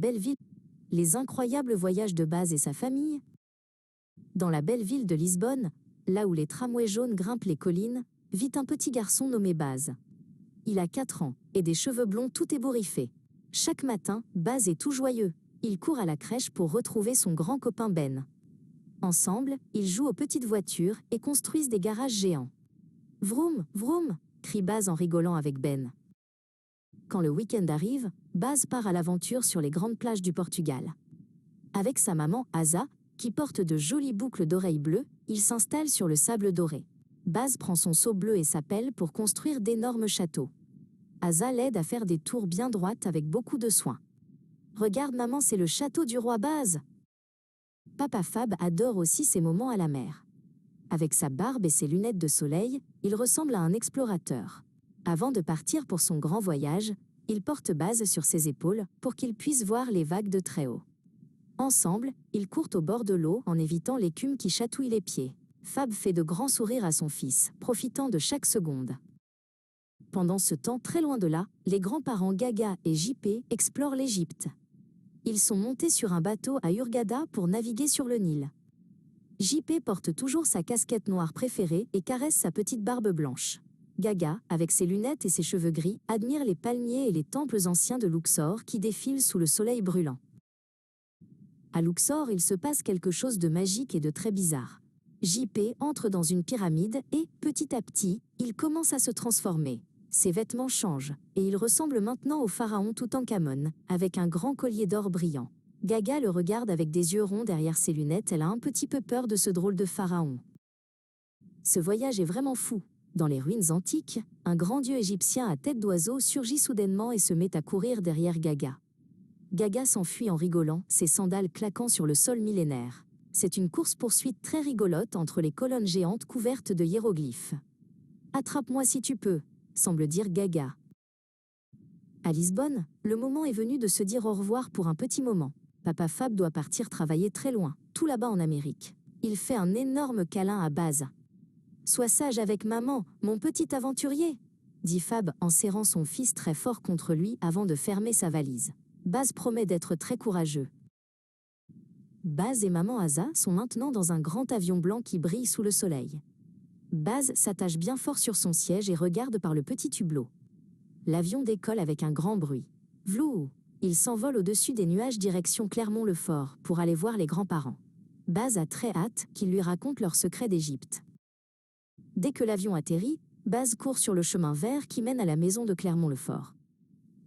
belle ville. Les incroyables voyages de Baz et sa famille. Dans la belle ville de Lisbonne, là où les tramways jaunes grimpent les collines, vit un petit garçon nommé Baz. Il a 4 ans et des cheveux blonds tout ébouriffés. Chaque matin, Baz est tout joyeux. Il court à la crèche pour retrouver son grand copain Ben. Ensemble, ils jouent aux petites voitures et construisent des garages géants. « Vroom, vroom !» crie Baz en rigolant avec Ben. Quand le week-end arrive, Baz part à l'aventure sur les grandes plages du Portugal. Avec sa maman, Asa, qui porte de jolies boucles d'oreilles bleues, il s'installe sur le sable doré. Baz prend son seau bleu et sa pelle pour construire d'énormes châteaux. Asa l'aide à faire des tours bien droites avec beaucoup de soin. « Regarde maman, c'est le château du roi Baz !» Papa Fab adore aussi ces moments à la mer. Avec sa barbe et ses lunettes de soleil, il ressemble à un explorateur. Avant de partir pour son grand voyage, il porte Baz sur ses épaules pour qu'il puisse voir les vagues de très haut. Ensemble, ils courent au bord de l'eau en évitant l'écume qui chatouille les pieds. Fab fait de grands sourires à son fils, profitant de chaque seconde. Pendant ce temps, très loin de là, les grands-parents Gaga et JP explorent l'Égypte. Ils sont montés sur un bateau à Hurghada pour naviguer sur le Nil. JP porte toujours sa casquette noire préférée et caresse sa petite barbe blanche. Gaga, avec ses lunettes et ses cheveux gris, admire les palmiers et les temples anciens de Luxor qui défilent sous le soleil brûlant. À Luxor, il se passe quelque chose de magique et de très bizarre. JP entre dans une pyramide et, petit à petit, il commence à se transformer. Ses vêtements changent, et il ressemble maintenant au pharaon Toutankhamon, avec un grand collier d'or brillant. Gaga le regarde avec des yeux ronds derrière ses lunettes, elle a un petit peu peur de ce drôle de pharaon. Ce voyage est vraiment fou. Dans les ruines antiques, un grand dieu égyptien à tête d'oiseau surgit soudainement et se met à courir derrière Gaga. Gaga s'enfuit en rigolant, ses sandales claquant sur le sol millénaire. C'est une course-poursuite très rigolote entre les colonnes géantes couvertes de hiéroglyphes. « Attrape-moi si tu peux », semble dire Gaga. À Lisbonne, le moment est venu de se dire au revoir pour un petit moment. Papa Fab doit partir travailler très loin, tout là-bas en Amérique. Il fait un énorme câlin à Baz. « Sois sage avec maman, mon petit aventurier !» dit Fab en serrant son fils très fort contre lui avant de fermer sa valise. Baz promet d'être très courageux. Baz et maman Asa sont maintenant dans un grand avion blanc qui brille sous le soleil. Baz s'attache bien fort sur son siège et regarde par le petit hublot. L'avion décolle avec un grand bruit. Vlou! Il s'envole au-dessus des nuages direction Clermont-le-Fort pour aller voir les grands-parents. Baz a très hâte qu'ils lui racontent leurs secrets d'Égypte. Dès que l'avion atterrit, Baz court sur le chemin vert qui mène à la maison de Clermont-le-Fort.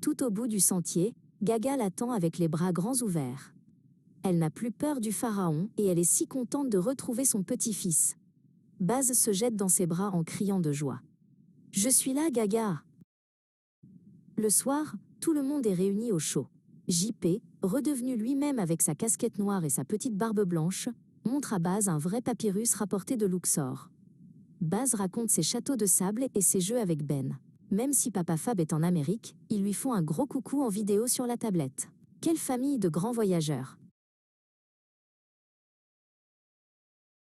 Tout au bout du sentier, Gaga l'attend avec les bras grands ouverts. Elle n'a plus peur du pharaon et elle est si contente de retrouver son petit-fils. Baz se jette dans ses bras en criant de joie. « Je suis là, Gaga !» Le soir, tout le monde est réuni au chaud. JP, redevenu lui-même avec sa casquette noire et sa petite barbe blanche, montre à Baz un vrai papyrus rapporté de Luxor. Baz raconte ses châteaux de sable et ses jeux avec Ben. Même si Papa Fab est en Amérique, ils lui font un gros coucou en vidéo sur la tablette. Quelle famille de grands voyageurs!